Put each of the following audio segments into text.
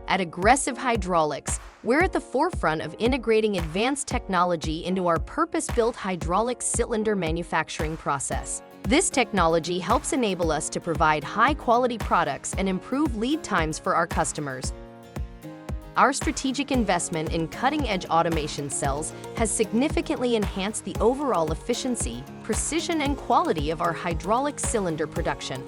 At Aggressive Hydraulics, we're at the forefront of integrating advanced technology into our purpose-built hydraulic cylinder manufacturing process. This technology helps enable us to provide high-quality products and improve lead times for our customers. Our strategic investment in cutting-edge automation cells has significantly enhanced the overall efficiency, precision, and quality of our hydraulic cylinder production.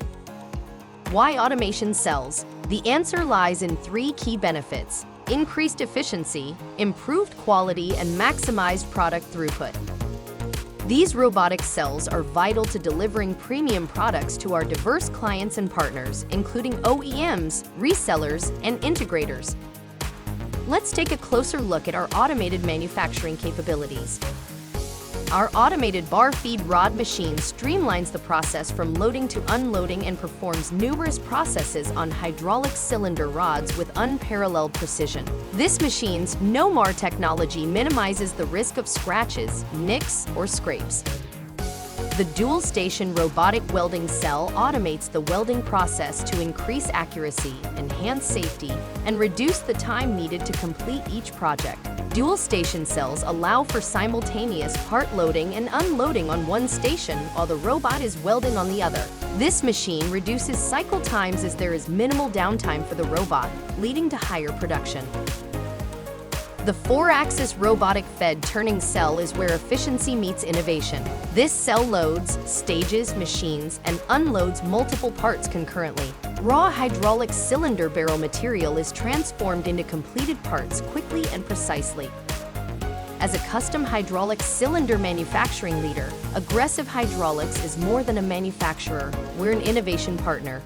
Why automation cells? The answer lies in three key benefits: increased efficiency, improved quality, and maximized product throughput. These robotic cells are vital to delivering premium products to our diverse clients and partners, including OEMs, resellers, and integrators. Let's take a closer look at our automated manufacturing capabilities. Our automated bar feed rod machine streamlines the process from loading to unloading and performs numerous processes on hydraulic cylinder rods with unparalleled precision. This machine's no-mar technology minimizes the risk of scratches, nicks, or scrapes. The dual-station robotic welding cell automates the welding process to increase accuracy, enhance safety, and reduce the time needed to complete each project. Dual-station cells allow for simultaneous part loading and unloading on one station while the robot is welding on the other. This machine reduces cycle times as there is minimal downtime for the robot, leading to higher production. The 4-axis robotic fed turning cell is where efficiency meets innovation. This cell loads, stages, machines, and unloads multiple parts concurrently. Raw hydraulic cylinder barrel material is transformed into completed parts quickly and precisely. As a custom hydraulic cylinder manufacturing leader, Aggressive Hydraulics is more than a manufacturer. We're an innovation partner.